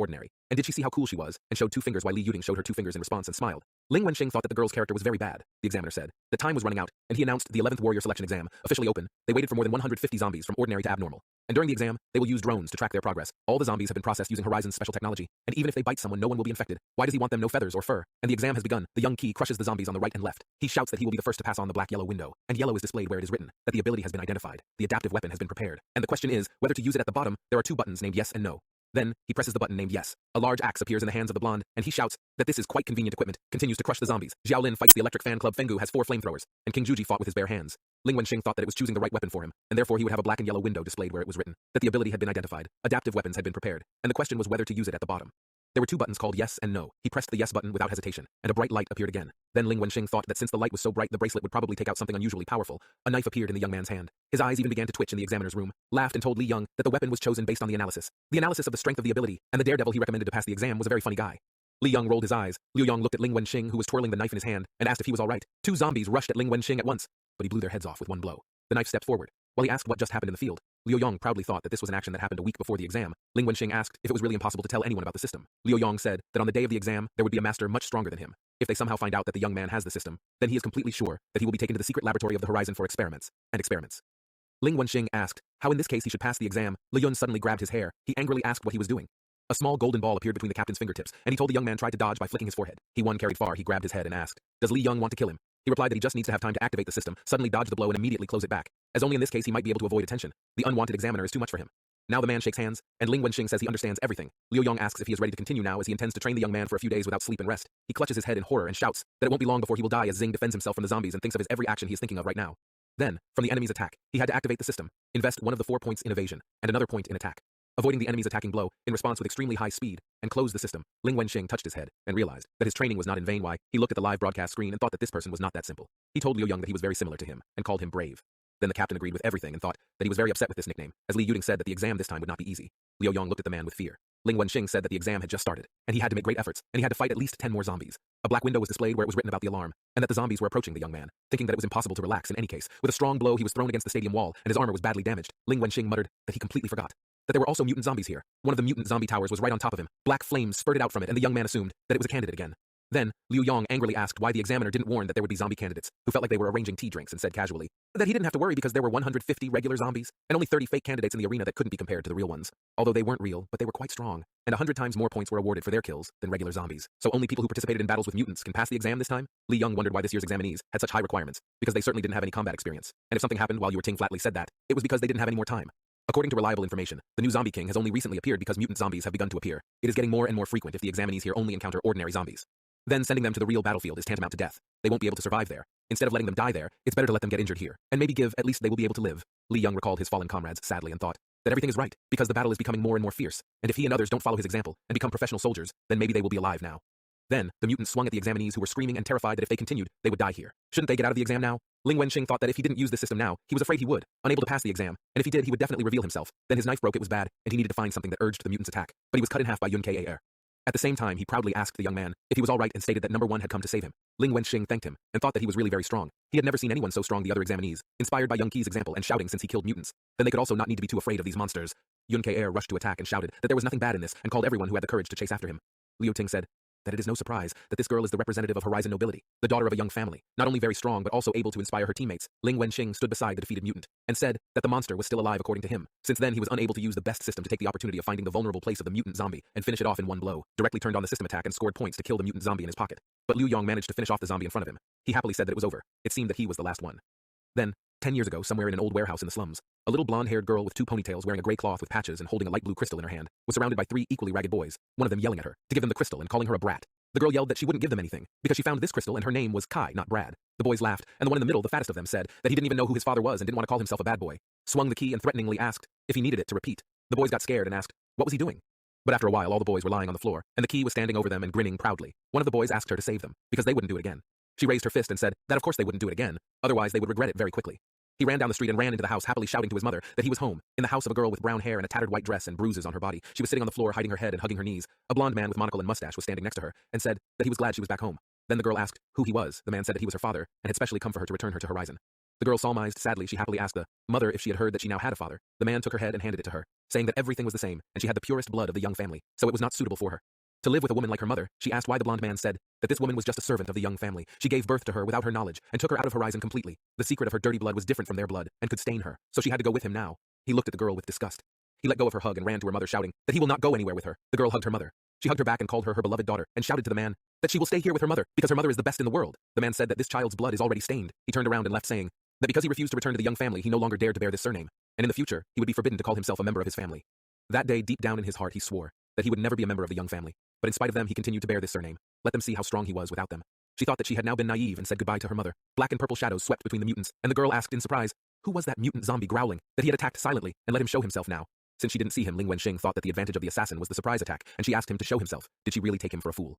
And did she see how cool she was? And showed 2 fingers while Li Yuding showed her 2 fingers in response and smiled. Ling Wenxing thought that the girl's character was very bad. The examiner said the time was running out, and he announced the 11th warrior selection exam officially open. They waited for more than 150 zombies from ordinary to abnormal. And during the exam, they will use drones to track their progress. All the zombies have been processed using Horizon's special technology, and even if they bite someone, no one will be infected. Why does he want them? No feathers or fur? And the exam has begun. The young Qi crushes the zombies on the right and left. He shouts that he will be the first to pass on the black-yellow window, and yellow is displayed where it is written that the ability has been identified. The adaptive weapon has been prepared, and the question is whether to use it. At the bottom, there are 2 buttons named yes and no. Then, he presses the button named yes. A large axe appears in the hands of the blonde, and he shouts that this is quite convenient equipment, continues to crush the zombies. Xiao Lin fights the electric fan club. Fenggu has 4 flamethrowers, and King Juji fought with his bare hands. Ling Wenxing thought that it was choosing the right weapon for him, and therefore he would have a black and yellow window displayed where it was written that the ability had been identified, adaptive weapons had been prepared, and the question was whether to use it. At the bottom, there were 2 buttons called yes and no. He pressed the yes button without hesitation, and a bright light appeared again. Then Ling Wenxing thought that since the light was so bright, the bracelet would probably take out something unusually powerful. A knife appeared in the young man's hand. His eyes even began to twitch in the examiner's room, laughed and told Li Young that the weapon was chosen based on the analysis. The analysis of the strength of the ability, and the daredevil he recommended to pass the exam was a very funny guy. Li Young rolled his eyes. Liu Yong looked at Ling Wenxing, who was twirling the knife in his hand, and asked if he was all right. 2 zombies rushed at Ling Wenxing at once, but he blew their heads off with 1 blow. The knife stepped forward. While he asked what just happened in the field, Liu Yong proudly thought that this was an action that happened a week before the exam. Ling Wenxing asked if it was really impossible to tell anyone about the system. Liu Yong said that on the day of the exam, there would be a master much stronger than him. If they somehow find out that the young man has the system, then he is completely sure that he will be taken to the secret laboratory of the Horizon for experiments. Ling Wenxing asked how in this case he should pass the exam. Li Yun suddenly grabbed his hair. He angrily asked what he was doing. A small golden ball appeared between the captain's fingertips, and he told the young man tried to dodge by flicking his forehead. He carried far. He grabbed his head and asked, does Li Young want to kill him? He replied that he just needs to have time to activate the system, suddenly dodge the blow and immediately close it back, as only in this case he might be able to avoid attention. The unwanted examiner is too much for him. Now the man shakes hands, and Ling Wenxing says he understands everything. Liu Yong asks if he is ready to continue now as he intends to train the young man for a few days without sleep and rest. He clutches his head in horror and shouts that it won't be long before he will die as Xing defends himself from the zombies and thinks of his every action he is thinking of right now. Then, from the enemy's attack, he had to activate the system, invest 1 of the 4 points in evasion, and another point in attack, avoiding the enemy's attacking blow in response with extremely high speed, and close the system. Ling Wenxing touched his head and realized that his training was not in vain. Why? He looked at the live broadcast screen and thought that this person was not that simple. He told Liu Yong that he was very similar to him and called him brave. Then the captain agreed with everything and thought that he was very upset with this nickname, as Li Yuding said that the exam this time would not be easy. Liu Yong looked at the man with fear. Ling Wenxing said that the exam had just started, and he had to make great efforts, and he had to fight at least 10 more zombies. A black window was displayed where it was written about the alarm, and that the zombies were approaching the young man, thinking that it was impossible to relax in any case. With a strong blow, he was thrown against the stadium wall, and his armor was badly damaged. Ling Wenxing muttered that he completely forgot that there were also mutant zombies here. One of the mutant zombie towers was right on top of him. Black flames spurted out from it, and the young man assumed that it was a candidate again. Then, Liu Yong angrily asked why the examiner didn't warn that there would be zombie candidates, who felt like they were arranging tea drinks, and said casually that he didn't have to worry because there were 150 regular zombies, and only 30 fake candidates in the arena that couldn't be compared to the real ones. Although they weren't real, but they were quite strong, and 100 times more points were awarded for their kills than regular zombies. So only people who participated in battles with mutants can pass the exam this time? Li Young wondered why this year's examinees had such high requirements, because they certainly didn't have any combat experience. And if something happened while Ting flatly said that, it was because they didn't have any more time. According to reliable information, the new zombie king has only recently appeared because mutant zombies have begun to appear. It is getting more and more frequent if the examinees here only encounter ordinary zombies. Then sending them to the real battlefield is tantamount to death. They won't be able to survive there. Instead of letting them die there, it's better to let them get injured here, and maybe give, at least they will be able to live. Li Young recalled his fallen comrades sadly and thought that everything is right, because the battle is becoming more and more fierce, and if he and others don't follow his example and become professional soldiers, then maybe they will be alive now. Then, the mutants swung at the examinees who were screaming and terrified that if they continued, they would die here. Shouldn't they get out of the exam now? Ling Wenxing thought that if he didn't use this system now, he was afraid he would, unable to pass the exam, and if he did, he would definitely reveal himself. Then his knife broke, it was bad, and he needed to find something that urged the mutant's attack, but he was cut in half by Yun Ka. At the same time, he proudly asked the young man if he was all right and stated that number 1 had come to save him. Ling Wenxing thanked him and thought that he was really very strong. He had never seen anyone so strong. The other examinees, inspired by Young Ki's example and shouting since he killed mutants, then they could also not need to be too afraid of these monsters. Yun Ka rushed to attack and shouted that there was nothing bad in this and called everyone who had the courage to chase after him. Liu Ting said that it is no surprise that this girl is the representative of Horizon nobility, the daughter of a young family, not only very strong but also able to inspire her teammates. Ling Wenxing stood beside the defeated mutant and said that the monster was still alive according to him. Since then, he was unable to use the best system to take the opportunity of finding the vulnerable place of the mutant zombie and finish it off in one blow. Directly turned on the system attack and scored points to kill the mutant zombie in his pocket. But Liu Yong managed to finish off the zombie in front of him. He happily said that it was over. It seemed that he was the last one. Then, 10 years ago, somewhere in an old warehouse in the slums, a little blonde-haired girl with 2 ponytails wearing a gray cloth with patches and holding a light blue crystal in her hand was surrounded by 3 equally ragged boys, one of them yelling at her to give them the crystal and calling her a brat. The girl yelled that she wouldn't give them anything because she found this crystal and her name was Kai, not Brad. The boys laughed, and the one in the middle, the fattest of them, said that he didn't even know who his father was and didn't want to call himself a bad boy. Swung the key and threateningly asked if he needed it to repeat. The boys got scared and asked what was he doing. But after a while, all the boys were lying on the floor, and the key was standing over them and grinning proudly. One of the boys asked her to save them because they wouldn't do it again. She raised her fist and said that of course they wouldn't do it again, otherwise they would regret it very quickly. He ran down the street and ran into the house, happily shouting to his mother that he was home, in the house of a girl with brown hair and a tattered white dress and bruises on her body. She was sitting on the floor, hiding her head and hugging her knees. A blonde man with monocle and mustache was standing next to her and said that he was glad she was back home. Then the girl asked who he was. The man said that he was her father and had specially come for her to return her to Horizon. The girl psalmized sadly. She happily asked the mother if she had heard that she now had a father. The man took her head and handed it to her, saying that everything was the same and she had the purest blood of the young family, so it was not suitable for her to live with a woman like her mother. She asked why the blonde man said that this woman was just a servant of the young family. She gave birth to her without her knowledge and took her out of Horizon completely. The secret of her dirty blood was different from their blood and could stain her, so she had to go with him now. He looked at the girl with disgust. He let go of her hug and ran to her mother, shouting that he will not go anywhere with her. The girl hugged her mother. She hugged her back and called her her beloved daughter and shouted to the man that she will stay here with her mother because her mother is the best in the world. The man said that this child's blood is already stained. He turned around and left, saying that because he refused to return to the young family, he no longer dared to bear this surname, and in the future, he would be forbidden to call himself a member of his family. That day, deep down in his heart, he swore that he would never be a member of the young family, but in spite of them, he continued to bear this surname. Let them see how strong he was without them. She thought that she had now been naive and said goodbye to her mother. Black and purple shadows swept between the mutants, and the girl asked in surprise, who was that mutant zombie growling that he had attacked silently and let him show himself now? Since she didn't see him, Ling Wenxing thought that the advantage of the assassin was the surprise attack, and she asked him to show himself. Did she really take him for a fool?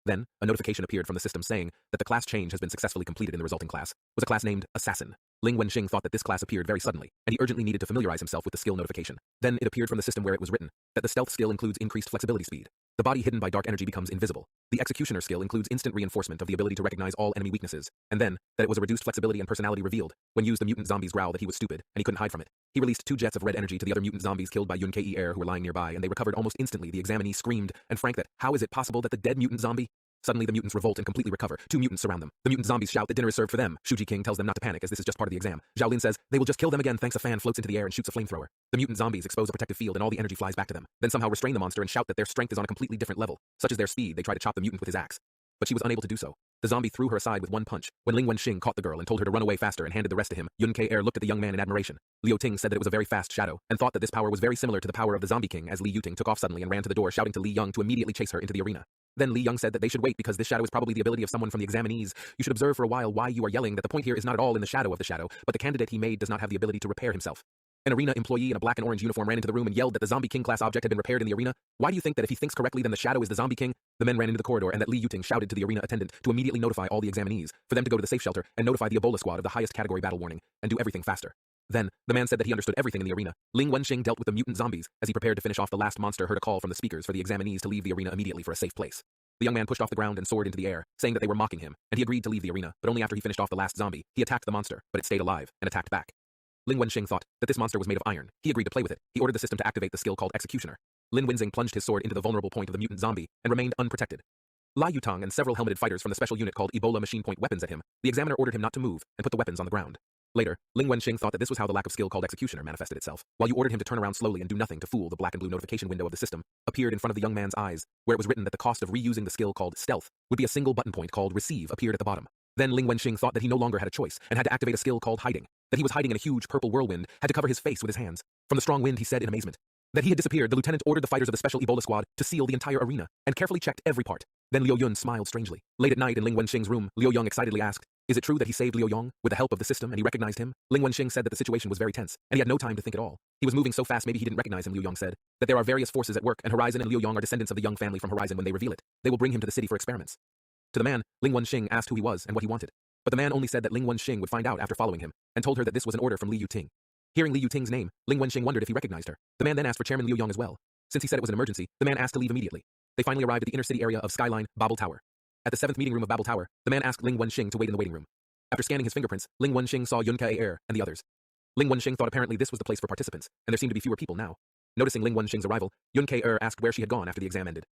Then, a notification appeared from the system saying that the class change has been successfully completed in the resulting class was a class named Assassin. Ling Wenxing thought that this class appeared very suddenly, and he urgently needed to familiarize himself with the skill notification. Then it appeared from the system where it was written that the stealth skill includes increased flexibility speed. The body hidden by dark energy becomes invisible. The executioner skill includes instant reinforcement of the ability to recognize all enemy weaknesses. And then, that it was a reduced flexibility and personality revealed. When used, the mutant zombies growl that he was stupid, and he couldn't hide from it. He released 2 jets of red energy to the other mutant zombies killed by Yun Ke who were lying nearby, and they recovered almost instantly. The examinee screamed and Frank that, how is it possible that the dead mutant zombie? Suddenly the mutants revolt and completely recover. 2 mutants surround them. The mutant zombies shout that dinner is served for them. Shuji King tells them not to panic as this is just part of the exam. Zhao Lin says they will just kill them again. Thanks. A fan floats into the air and shoots a flamethrower. The mutant zombies expose a protective field and all the energy flies back to them. Then somehow restrain the monster and shout that their strength is on a completely different level. Such is their speed, they try to chop the mutant with his axe. But she was unable to do so. The zombie threw her aside with one punch. When Ling Wenxing caught the girl and told her to run away faster and handed the rest to him, Yun Ke looked at the young man in admiration. Liu Ting said that it was a very fast shadow and thought that this power was very similar to the power of the zombie king as Li Yuting took off suddenly and ran to the door shouting to Li Young to immediately chase her into the arena. Then Li Young said that they should wait because this shadow is probably the ability of someone from the examinees. You should observe for a while why you are yelling that the point here is not at all in the shadow of the shadow, but the candidate he made does not have the ability to repair himself. An arena employee in a black and orange uniform ran into the room and yelled that the zombie king class object had been repaired in the arena. Why do you think that if he thinks correctly then the shadow is the zombie king? The men ran into the corridor and that Li Yuting shouted to the arena attendant to immediately notify all the examinees, for them to go to the safe shelter and notify the Ebola squad of the highest category battle warning, and do everything faster. Then, the man said that he understood everything in the arena. Ling Wenxing dealt with the mutant zombies. As he prepared to finish off the last monster, heard a call from the speakers for the examinees to leave the arena immediately for a safe place. The young man pushed off the ground and soared into the air, saying that they were mocking him, and he agreed to leave the arena, but only after he finished off the last zombie. He attacked the monster, but it stayed alive and attacked back. Ling Wenxing thought that this monster was made of iron. He agreed to play with it. He ordered the system to activate the skill called Executioner. Lin Wenzing plunged his sword into the vulnerable point of the mutant zombie and remained unprotected. Lai Yutang and several helmeted fighters from the special unit called Ebola machine point weapons at him. The examiner ordered him not to move and put the weapons on the ground. Later, Ling Wenxing thought that this was how the lack of skill called Executioner manifested itself. While you ordered him to turn around slowly and do nothing to fool, the black and blue notification window of the system appeared in front of the young man's eyes, where it was written that the cost of reusing the skill called Stealth would be a single button point called Receive appeared at the bottom. Then Ling Wenxing thought that he no longer had a choice and had to activate a skill called Hiding. That he was hiding in a huge purple whirlwind, had to cover his face with his hands. From the strong wind, he said in amazement that he had disappeared. The lieutenant ordered the fighters of the special Ebola squad to seal the entire arena and carefully checked every part. Then Liu Yun smiled strangely. Late at night in Ling Wenxing's room, Liu Yong excitedly asked, "Is it true that he saved Liu Yong with the help of the system and he recognized him?" Ling Wenxing said that the situation was very tense and he had no time to think at all. He was moving so fast maybe he didn't recognize him. Liu Yong said that there are various forces at work and Horizon and Liu Yong are descendants of the young family from Horizon. When they reveal it, they will bring him to the city for experiments. To the man, Ling Wenxing asked who he was and what he wanted. but the man only said that Ling Wenxing would find out after following him, and told her that this was an order from Li Yuting. Hearing Li Yuting's name, Ling Wenxing wondered if he recognized her. The man then asked for Chairman Liu Yong as well. Since he said it was an emergency, the man asked to leave immediately. They finally arrived at the inner city area of Skyline, Babel Tower. At the 7th meeting room of Babel Tower, the man asked Ling Wenxing to wait in the waiting room. After scanning his fingerprints, Ling Wenxing saw Yun Kai and the others. Ling Wenxing thought apparently this was the place for participants, and there seemed to be fewer people now. Noticing Ling Wenxing's arrival, Yun Kai asked where she had gone after the exam ended.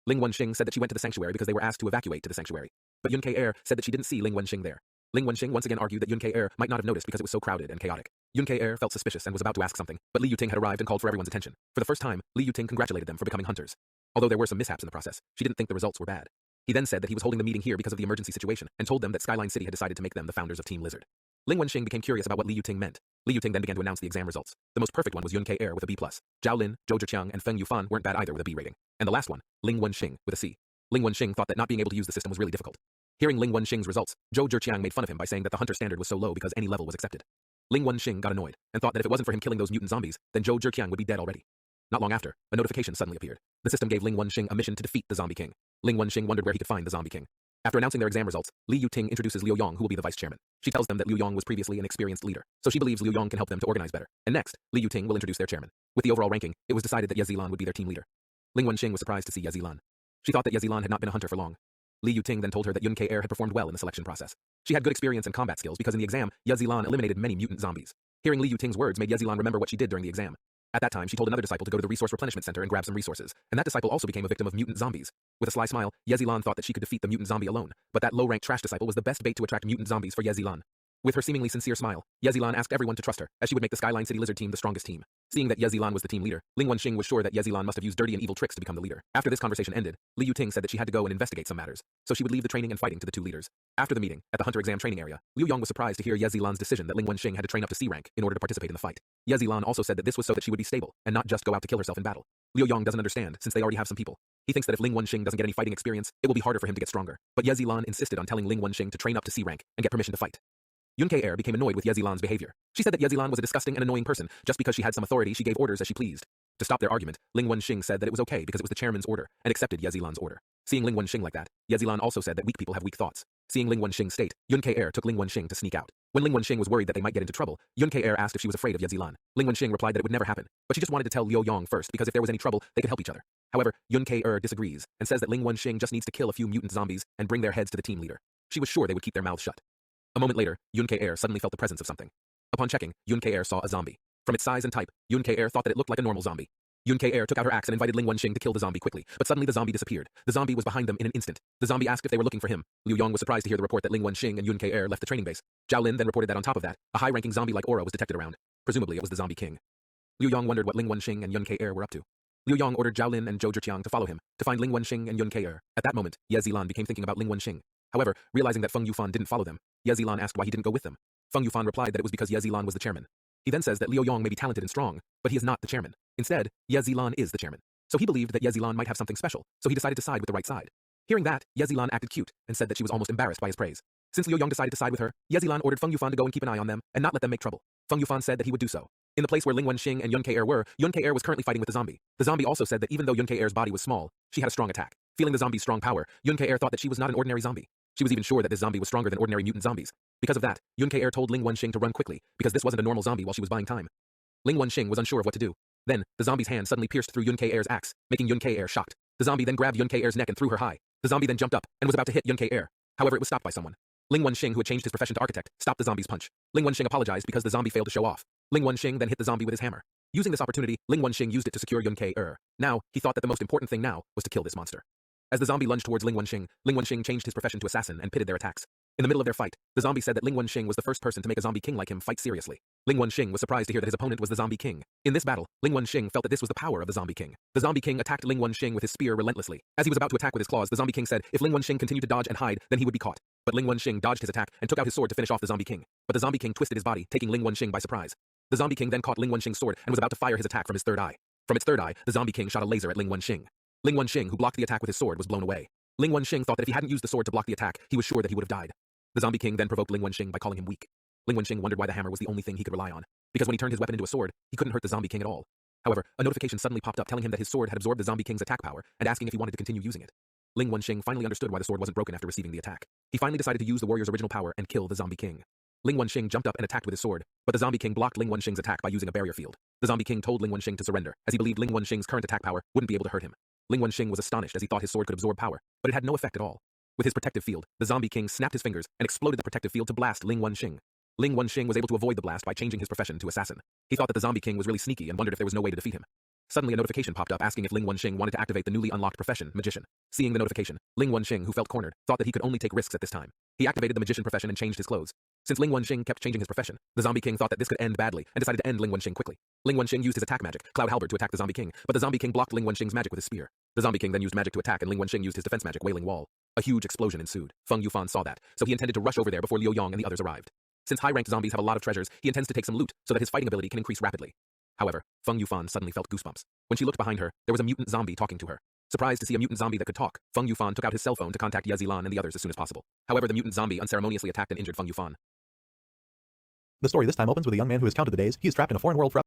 Ling Wenxing said that she went to the sanctuary because they were asked to evacuate to the sanctuary. But Yun Kai said that she didn't see Ling Wenxing there. Ling Wenxing once again argued that Yun Kai might not have noticed because it was so crowded and chaotic. Yun Kai felt suspicious and was about to ask something, but Li Yuting had arrived and called for everyone's attention. For the first time, Li Yuting congratulated them for becoming hunters. Although there were some mishaps in the process, she didn't think the results were bad. He then said that he was holding the meeting here because of the emergency situation, and told them that Skyline City had decided to make them the founders of Team Lizard. Ling Wenxing became curious about what Li Yuting meant. Li Yuting then began to announce the exam results. The most perfect one was Yun Kai with a B+. Zhao Lin, Zhou Zhiqiang, and Feng Yufan weren't bad either with a B rating. And the last one, Ling Wenxing, with a C. Ling Wenxing thought that not being able to use the system was really difficult. Hearing Ling Wenxing's results, Zhou Zhiqiang made fun of him by saying that the hunter standard was so low because any level was accepted. Ling Wenxing got annoyed, and thought that if it wasn't for him killing those mutant zombies, then Zhou Zhiqiang would be dead already. Not long after, a notification suddenly appeared. The system gave Ling Wenxing a mission to defeat the Zombie King. Ling Wenxing wondered where he could find the Zombie King. After announcing their exam results, Li Yuting introduces Liu Yong, who will be the vice chairman. She tells them that Liu Yong was previously an experienced leader, so she believes Liu Yong can help them to organize better. And next, Li Yuting will introduce their chairman. With the overall ranking, it was decided that Ye Zilan would be their team leader. Ling Wenxing was surprised to see Ye Zilan. She thought that Ye Zilan had not been a hunter for long. Li Yuting then told her that Yun Kai had performed well in the selection process. She had good experience and combat skills because in the exam, Ye Zilan eliminated many mutant zombies. Hearing Li Yuting's words made Ye Zilan remember what she did during the exam. At that time, she told another disciple to go to the resource replenishment center and grab some resources, and that disciple also became a victim of mutant zombies. With a sly smile, Ye Zilan thought that she could defeat the mutant zombie alone, but that low-ranked trash disciple was the best bait to attract mutant zombies for Ye Zilan. With her seemingly sincere smile, Ye Zilan asked everyone to trust her, as she would make the Skyline City Lizard team the strongest team. Seeing that Ye Zilan was the team leader, Ling Wenxing was sure that Ye Zilan must have used dirty and evil tricks to become the leader. After this conversation ended, Li Yuting said that she had to go and investigate some matters, so she would leave the training and fighting to the two leaders. After the meeting, at the hunter exam training area, Liu Yong was surprised to hear Ye Zilan's decision that Ling Wenxing had to train up to C rank in order to participate in the fight. Ye Zilan also said that this was so that she would be stable, and not just go out to kill herself in battle. Liu Yong doesn't understand, since they already have some people. He thinks that if Ling Wenxing doesn't get any fighting experience, it will be harder for him to get stronger. But Ye Zilan insisted on telling Ling Wenxing to train up to C rank and get permission to fight. Yun Kai became annoyed with Ye Zilan's behavior. She said that Ye Zilan was a disgusting and annoying person. Just because she had some authority, she gave orders as she pleased. To stop their argument, Ling Wenxing said that it was okay because it was the chairman's order, and accepted Ye Zilan's order. Seeing Ling Wenxing like that, Ye Zilan also said that weak people have weak thoughts. Seeing Ling Wenxing state, Yun Kai took Ling Wenxing to sneak out. When Ling Wenxing was worried that they might get into trouble, Yun Kai asked if she was afraid of Ye Zilan. Ling Wenxing replied that it would never happen, but she just wanted to tell Liu Yong first because if there was any trouble, they could help each other. However, Yun Kai disagrees, and says that Ling Wenxing just needs to kill a few mutant zombies and bring their heads to the team leader. She was sure they would keep their mouths shut. A moment later, Yun Kai suddenly felt the presence of something. Upon checking, Yun Kai saw a zombie. From its size and type, Yun Kai thought that it looked like a normal zombie. Yun Kai took out her axe and invited Ling Wenxing to kill the zombie quickly, but suddenly the zombie disappeared. The zombie was behind them in an instant. The zombie asked if they were looking for him. Liu Yong was surprised to hear the report that Ling Wenxing and Yun Kai left the training base. Zhao Lin then reported that on top of that, a high-ranking zombie-like aura was detected around. Presumably it was the Zombie King. Liu Yong wondered what Ling Wenxing and Yun Kai were up to. Liu Yong ordered Zhao Lin and Zhou Zhiqiang to follow him, to find Ling Wenxing and Yun Kai. At that moment, Ye Zilan became thinking about Ling Wenxing. However, realizing that Feng Yufan didn't follow them, Ye Zilan asked why he didn't go with them. Feng Yufan replied that it was because Ye Zilan was the chairman. He then says that Liu Yong may be talented and strong, but he is not the chairman. Instead, Ye Zilan is the chairman. So he believed that Ye Zilan might have something special, so he decided to side with the right side. Hearing that, Ye Zilan acted cute, and said that she was almost embarrassed by his praise. Since Liu Yong decided to side with her, Ye Zilan ordered Feng Yufan to go and keep an eye on them, and not let them make trouble. Feng Yufan said that he would do so. In the place where Ling Wenxing and Yun Kai were, Yun Kai was currently fighting with the zombie. The zombie also said that even though Yun Kai's body was small, she had a strong attack. Feeling the zombie's strong power, Yun Kai thought that she was not an ordinary zombie. She was even sure that this zombie was stronger than ordinary mutant zombies. Because of that, Yun Kai told Ling Wenxing to run quickly, because this wasn't a normal zombie while she was buying time. Ling Wenxing was unsure of what to do. Then, the zombie's hand suddenly pierced through Yun Kai's axe, making Yun Kai shocked. The zombie then grabbed Yun Kai's neck and threw her high. The zombie then jumped up, and was about to hit Yun Kai. However, it was stopped by someone. Ling Wenxing, who had changed his profession to architect, stopped the zombie's punch. Ling Wenxing apologized because the zombie failed to show off. Ling Wenxing then hit the zombie with his hammer. Using this opportunity, Ling Wenxing used it to secure Yun Kai. Now, he thought that the most important thing now was to kill this monster. As the zombie lunged towards Ling Wenxing changed his profession to assassin and pitted their attacks. In the middle of their fight, the zombie said that Ling Wenxing was the first person to make a zombie king like him fight seriously. Ling Wenxing was surprised to hear that his opponent was the Zombie King. In this battle, Ling Wenxing felt that this was the power of the Zombie King. The Zombie King attacked Ling Wenxing with his spear relentlessly. As he was about to attack with his claws, the Zombie King said if Ling Wenxing continued to dodge and hide, then he would be caught. But Ling Wenxing dodged his attack and took out his sword to finish off the Zombie King. But the Zombie King twisted his body, taking Ling Wenxing by surprise. The Zombie King then caught Ling Wenxing's sword and was about to fire his attack from his third eye. From its third eye, the Zombie King shot a laser at Ling Wenxing. Ling Wenxing, who blocked the attack with his sword, was blown away. Ling Wenxing thought that if he hadn't used the sword to block the attack, he was sure that he would have died. The Zombie King then provoked Ling Wenxing by calling him weak. Ling Wenxing wondered why the hammer was the only thing he could rely on, because when he turned his weapon into a sword, he couldn't hurt the Zombie King at all. However, a notification suddenly popped up telling him that his sword had absorbed the Zombie King's attack power and asking if he wanted to continue using it. Ling Wenxing finally understood why the sword wasn't broken after receiving the attack. He finally decided to use the warrior's original power and kill the zombie king. Ling Wenxing jumped up and attacked with his sword, but the zombie king blocked Ling Wenxing's attack by using a barrier field. The zombie king told Ling Wenxing to surrender, as he believed Ling Wenxing's current attack power wouldn't be able to hurt him. Ling Wenxing was astonished as he thought his sword could absorb power, but it had no effect at all. With his protective field, the zombie king snapped his fingers and exploded the protective field to blast Ling Wenxing. Ling Wenxing was able to avoid the blast by changing his profession to assassin. He thought that the zombie king was really sneaky and wondered if there was no way to defeat him. Suddenly a notification popped up asking if Ling Wenxing wanted to activate the newly unlocked profession, Magician. Seeing the notification, Ling Wenxing, who felt cornered, thought that he could only take risks at this time. He activated the magician profession and changed his clothes. Since Ling Wenxing kept changing his profession, the zombie king thought that this could end badly and decided to end Ling Wenxing quickly. Ling Wenxing used his attack magic, Cloud Halberd, to attack the zombie king, but the zombie king blocked Ling Wenxing's magic with his spear. The zombie king then used magic to attack and Ling Wenxing used his defense magic, Wailing Wall. A huge explosion ensued. Feng Yufan saw that, so he intended to rush over there before Liu Yong and the others arrived. Since high-ranked zombies have a lot of treasures, he intends to take some loot so that his fighting ability can increase rapidly. However, Feng Yufan suddenly felt goosebumps. When she looked behind her, there was a mutant zombie talking to her. Surprised to see a mutant zombie that could talk, Feng Yufan took out his cell phone to contact Ye Zilan and the others as soon as possible. However, the mutant zombie unceremoniously attacked and injured Feng Yufan. The story this time opens with a young man who has counted the days he is trapped in a foreign world for